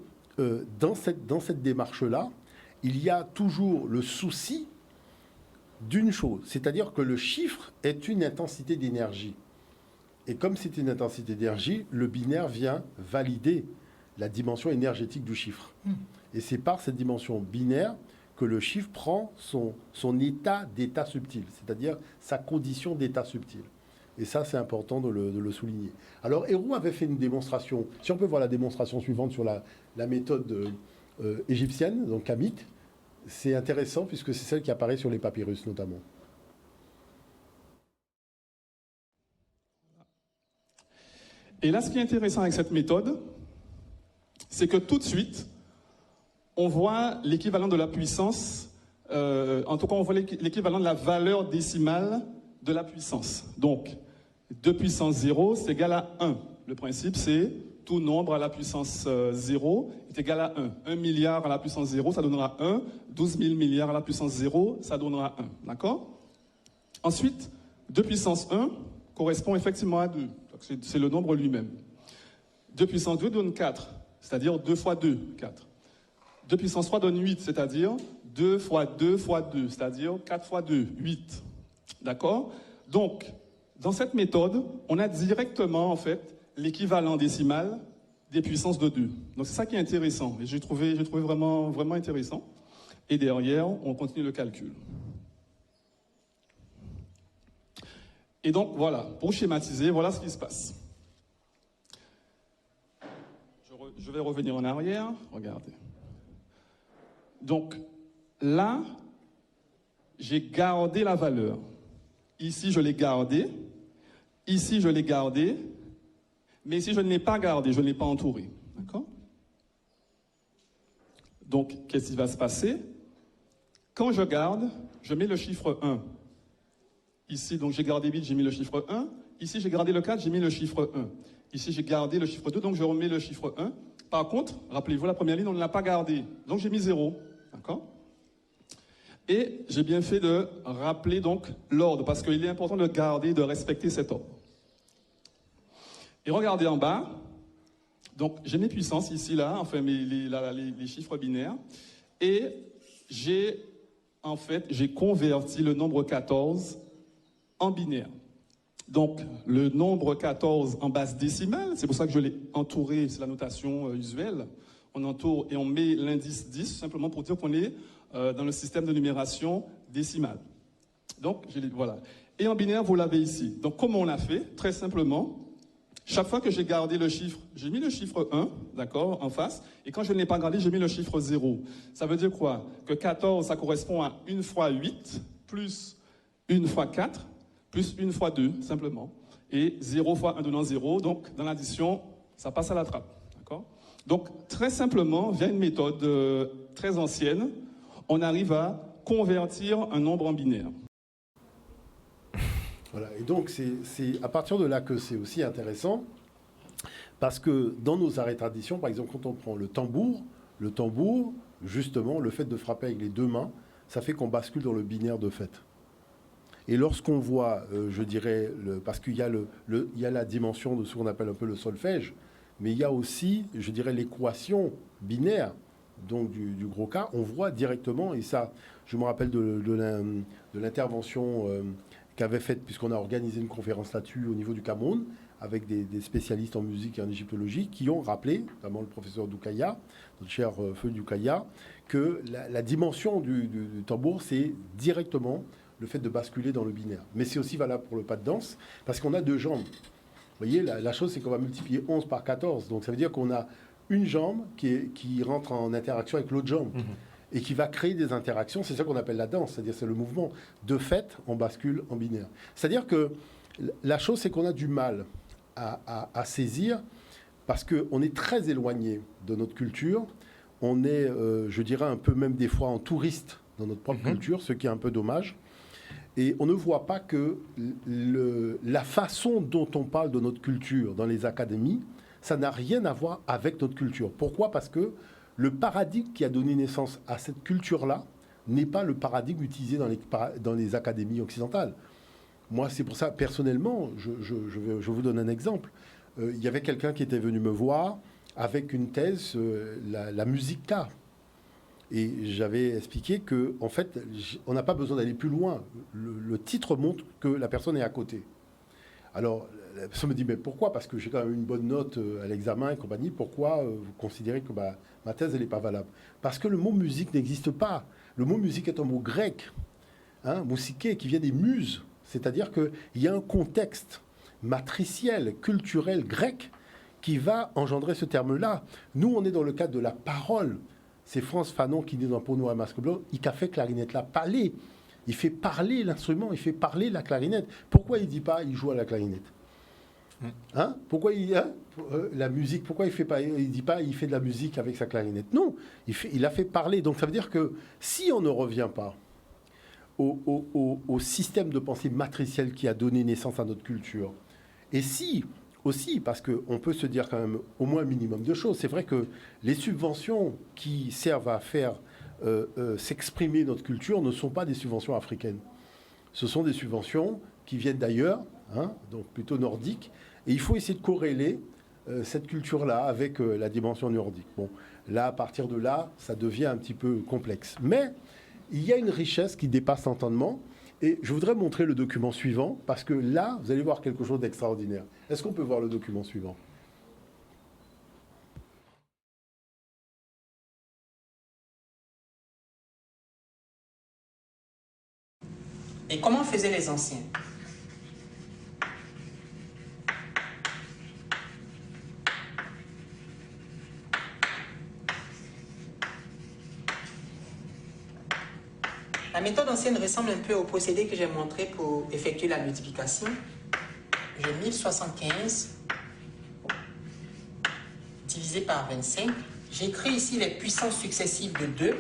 dans cette démarche-là, il y a toujours le souci d'une chose, c'est-à-dire que le chiffre est une intensité d'énergie. Et comme c'est une intensité d'énergie, le binaire vient valider la dimension énergétique du chiffre. Et c'est par cette dimension binaire que le chiffre prend son état d'état subtil, c'est-à-dire sa condition d'état subtil. Et ça, c'est important de le souligner. Alors, Héroux avait fait une démonstration. Si on peut voir la démonstration suivante sur la méthode égyptienne, donc kamite, c'est intéressant puisque c'est celle qui apparaît sur les papyrus notamment. Et là, ce qui est intéressant avec cette méthode, c'est que tout de suite, on voit l'équivalent de la puissance, en tout cas, on voit l'équivalent de la valeur décimale de la puissance. Donc, 2 puissance 0, c'est égal à 1. Le principe, c'est tout nombre à la puissance 0 est égal à 1. 1 milliard à la puissance 0, ça donnera 1. 12 000 milliards à la puissance 0, ça donnera 1. D'accord? Ensuite, 2 puissance 1 correspond effectivement à 2. C'est le nombre lui-même. 2 puissance 2 donne 4, c'est-à-dire 2 fois 2, 4. 2 puissance 3 donne 8, c'est-à-dire 2 fois 2 fois 2, c'est-à-dire 4 fois 2, 8. D'accord? Donc, dans cette méthode, on a directement, en fait, l'équivalent décimal des puissances de 2. Donc, c'est ça qui est intéressant. Et j'ai trouvé vraiment, vraiment intéressant. Et derrière, on continue le calcul. Et donc, voilà, pour schématiser, voilà ce qui se passe. Je vais revenir en arrière. Regardez. Donc, là, j'ai gardé la valeur. Ici, je l'ai gardée. Ici, je l'ai gardée. Mais ici, je ne l'ai pas gardée, je ne l'ai pas entourée. D'accord? Donc, qu'est-ce qui va se passer? Quand je garde, je mets le chiffre 1. Ici, donc j'ai gardé 8, j'ai mis le chiffre 1. Ici, j'ai gardé le 4, j'ai mis le chiffre 1. Ici, j'ai gardé le chiffre 2, donc je remets le chiffre 1. Par contre, rappelez-vous, la première ligne, on ne l'a pas gardée. Donc, j'ai mis 0. D'accord? Et j'ai bien fait de rappeler donc l'ordre, parce qu'il est important de garder, de respecter cet ordre. Et regardez en bas. Donc, j'ai mes puissances ici, là, enfin les chiffres binaires. Et j'ai converti le nombre 14 en binaire. Donc, le nombre 14 en base décimale, c'est pour ça que je l'ai entouré, c'est la notation usuelle. On entoure et on met l'indice 10, simplement pour dire qu'on est dans le système de numération décimale. Donc, voilà. Et en binaire, vous l'avez ici. Donc, comment on a fait? Très simplement, chaque fois que j'ai gardé le chiffre, j'ai mis le chiffre 1, d'accord, en face. Et quand je ne l'ai pas gardé, j'ai mis le chiffre 0. Ça veut dire quoi? Que 14, ça correspond à 1 fois 8, plus 1 fois 4, plus 1 fois 2, simplement. Et 0 fois 1 donnant 0. Donc, dans l'addition, ça passe à la trappe. D'accord? Donc, très simplement, via une méthode très ancienne, on arrive à convertir un nombre en binaire. Voilà, et donc c'est à partir de là que c'est aussi intéressant, parce que dans nos arrêts tradition, par exemple, quand on prend le tambour, justement, le fait de frapper avec les deux mains, ça fait qu'on bascule dans le binaire de fait. Et lorsqu'on voit, je dirais, parce qu'il y a, il y a la dimension de ce qu'on appelle un peu le solfège, mais il y a aussi, je dirais, l'équation binaire, donc du gros cas, on voit directement, et ça, je me rappelle de l'intervention qu'avait faite, puisqu'on a organisé une conférence là-dessus au niveau du Cameroun, avec des spécialistes en musique et en égyptologie, qui ont rappelé, notamment le professeur Doukaya, notre cher feu Doukaya, que la dimension du tambour, c'est directement le fait de basculer dans le binaire. Mais c'est aussi valable pour le pas de danse, parce qu'on a deux jambes. voyez, la chose, c'est qu'on va multiplier 11 par 14. Donc, ça veut dire qu'on a une jambe qui rentre en interaction avec l'autre jambe et qui va créer des interactions. C'est ça qu'on appelle la danse, c'est-à-dire c'est le mouvement. De fait, on bascule en binaire. C'est-à-dire que la chose, c'est qu'on a du mal à saisir parce qu'on est très éloigné de notre culture. On est, je dirais, un peu même des fois en touriste dans notre propre culture, ce qui est un peu dommage. Et on ne voit pas que la façon dont on parle de notre culture dans les académies, ça n'a rien à voir avec notre culture. Pourquoi ? Parce que le paradigme qui a donné naissance à cette culture-là n'est pas le paradigme utilisé dans les académies occidentales. Moi, c'est pour ça, personnellement, je vous donne un exemple. Il y avait quelqu'un qui était venu me voir avec une thèse, la musique K. Et j'avais expliqué que, en fait, on n'a pas besoin d'aller plus loin. Le titre montre que la personne est à côté. Alors, la personne me dit, mais pourquoi ? Parce que j'ai quand même une bonne note à l'examen et compagnie. Pourquoi vous considérez que ma thèse, elle n'est pas valable ? Parce que le mot musique n'existe pas. Le mot musique est un mot grec, musiké, qui vient des muses. C'est-à-dire qu'il y a un contexte matriciel, culturel, grec, qui va engendrer ce terme-là. Nous, on est dans le cadre de la parole. C'est France Fanon qui dit dans Pour nous à masque blanc, il a fait clarinette là, parler. Il fait parler l'instrument, il fait parler la clarinette. Pourquoi il ne dit pas il joue à la clarinette ? Pourquoi la musique, pourquoi il dit pas il fait de la musique avec sa clarinette ? Non, il a fait parler. Donc ça veut dire que si on ne revient pas au système de pensée matriciel qui a donné naissance à notre culture, et si aussi, parce qu'on peut se dire quand même au moins un minimum de choses, c'est vrai que les subventions qui servent à faire s'exprimer notre culture ne sont pas des subventions africaines. Ce sont des subventions qui viennent d'ailleurs, donc plutôt nordiques, et il faut essayer de corréler cette culture-là avec la dimension nordique. Bon, là, à partir de là, ça devient un petit peu complexe. Mais il y a une richesse qui dépasse l'entendement, et je voudrais montrer le document suivant, parce que là, vous allez voir quelque chose d'extraordinaire. Est-ce qu'on peut voir le document suivant ? Et comment faisaient les anciens ? La méthode ancienne ressemble un peu au procédé que j'ai montré pour effectuer la multiplication. J'ai 1075 divisé par 25. J'écris ici les puissances successives de 2.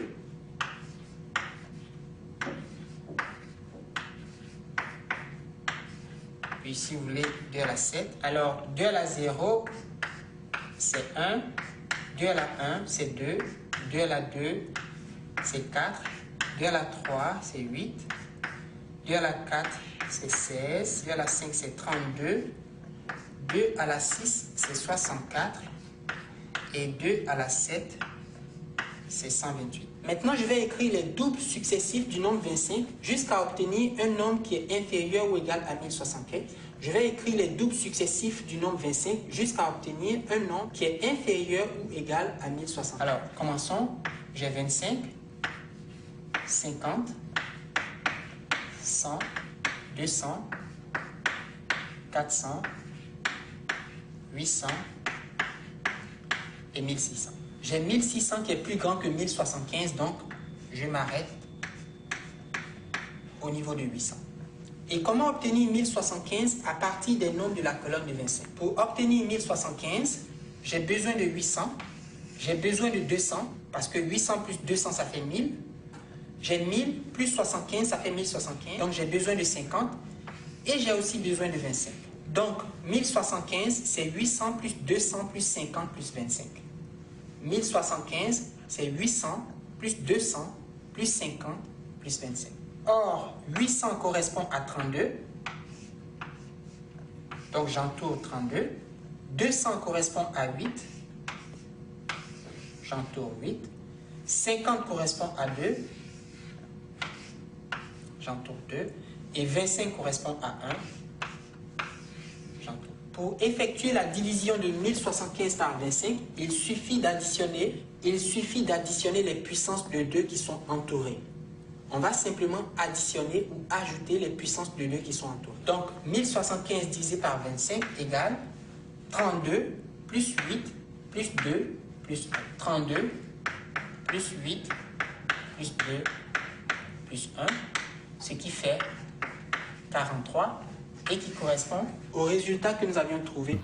Puis si vous voulez 2 à la 7. Alors 2 à la 0, c'est 1. 2 à la 1, c'est 2. 2 à la 2, c'est 4. 2 à la 3, c'est 8. 2 à la 4, c'est 16. 2 à la 5, c'est 32. 2 à la 6, c'est 64. Et 2 à la 7, c'est 128. Maintenant, je vais écrire les doubles successifs du nombre 25 jusqu'à obtenir un nombre qui est inférieur ou égal à 1075. Je vais écrire les doubles successifs du nombre 25 jusqu'à obtenir un nombre qui est inférieur ou égal à 1060. Alors, commençons. J'ai 25, 50, 100, 200, 400, 800 et 1600. J'ai 1600 qui est plus grand que 1075, donc je m'arrête au niveau de 800. Et comment obtenir 1075 à partir des nombres de la colonne de 25? Pour obtenir 1075, j'ai besoin de 800, j'ai besoin de 200, parce que 800 plus 200, ça fait 1000. J'ai 1000 plus 75, ça fait 1075, donc j'ai besoin de 50. Et j'ai aussi besoin de 25. Donc, 1075, c'est 800 plus 200 plus 50 plus 25. 1075, c'est 800 plus 200 plus 50 plus 25. Or, 800 correspond à 32. Donc, j'entoure 32. 200 correspond à 8. J'entoure 8. 50 correspond à 2. J'entoure 2. Et 25 correspond à 1. J'entoure. Pour effectuer la division de 1075 par 25, il suffit d'additionner les puissances de 2 qui sont entourées. On va simplement additionner ou ajouter les puissances de 2 qui sont autour. Donc, 1075 divisé par 25 égale 32 plus 8 plus 2 plus 1. 32 plus 8 plus 2 plus 1, ce qui fait 43 et qui correspond au résultat que nous avions trouvé.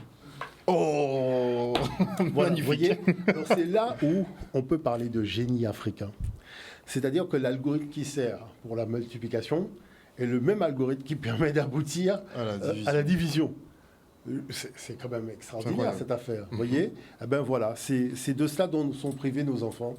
Oh, Voilà, magnifique. vous voyez. Donc, c'est là où on peut parler de génie africain. C'est-à-dire que l'algorithme qui sert pour la multiplication est le même algorithme qui permet d'aboutir à la division. C'est quand même extraordinaire cette affaire. Vous voyez. Eh ben voilà, c'est de cela dont sont privés nos enfants,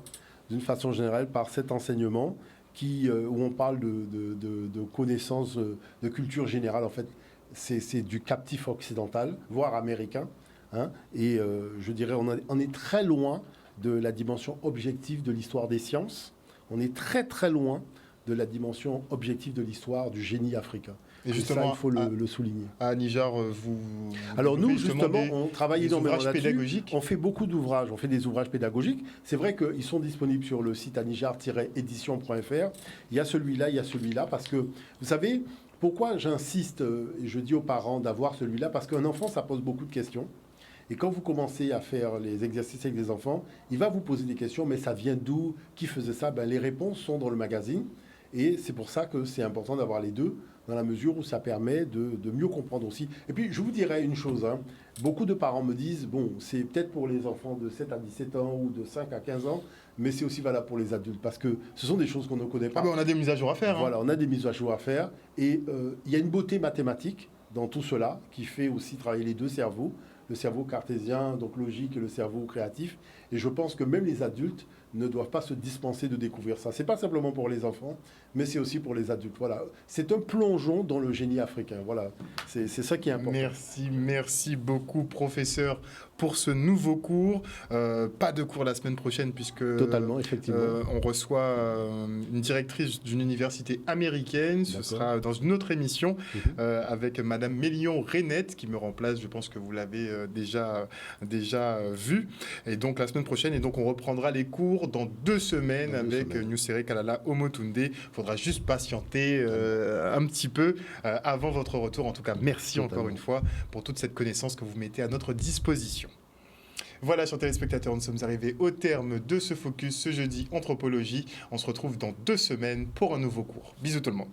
d'une façon générale, par cet enseignement où on parle de connaissances, de culture générale. En fait, c'est du captif occidental, voire américain. Hein, et je dirais, on est très loin de la dimension objective de l'histoire des sciences. On est très très loin de la dimension objective de l'histoire du génie africain. Et justement, ça, il faut le souligner. À Niger, Alors nous, justement, on travaille énormément là-dessus. Pédagogiques. On fait beaucoup d'ouvrages, on fait des ouvrages pédagogiques. C'est vrai qu'ils sont disponibles sur le site anijar-édition.fr. Il y a celui-là, parce que, vous savez, pourquoi j'insiste, et je dis aux parents d'avoir celui-là, parce qu'un enfant, ça pose beaucoup de questions. Et quand vous commencez à faire les exercices avec les enfants, il va vous poser des questions, mais ça vient d'où? Qui faisait ça? Les réponses sont dans le magazine. Et c'est pour ça que c'est important d'avoir les deux, dans la mesure où ça permet de mieux comprendre aussi. Et puis, je vous dirais une chose. Hein. Beaucoup de parents me disent, bon, c'est peut-être pour les enfants de 7 à 17 ans ou de 5 à 15 ans, mais c'est aussi valable pour les adultes, parce que ce sont des choses qu'on ne connaît pas. Ah ben on a des mises à jour à faire. Voilà, on a des mises à jour à faire. Et il y a une beauté mathématique dans tout cela, qui fait aussi travailler les deux cerveaux, le cerveau cartésien, donc logique, et le cerveau créatif. Et je pense que même les adultes ne doivent pas se dispenser de découvrir ça. C'est pas simplement pour les enfants, mais c'est aussi pour les adultes. Voilà, c'est un plongeon dans le génie africain. Voilà, c'est ça qui est important. Merci beaucoup, professeur, pour ce nouveau cours. Pas de cours la semaine prochaine, puisque Totalement, effectivement. on reçoit une directrice d'une université américaine. Ce sera dans une autre émission avec Madame Mélion Reynette, qui me remplace. Je pense que vous l'avez déjà vu. Et donc la semaine prochaine, et donc on reprendra les cours dans 2 semaines avec Nusere Kalala Omotunde. Il faudra juste patienter un petit peu avant votre retour. En tout cas, merci encore une fois pour toute cette connaissance que vous mettez à notre disposition. Voilà, chers téléspectateurs, nous sommes arrivés au terme de ce focus ce jeudi anthropologie. On se retrouve dans 2 semaines pour un nouveau cours. Bisous tout le monde.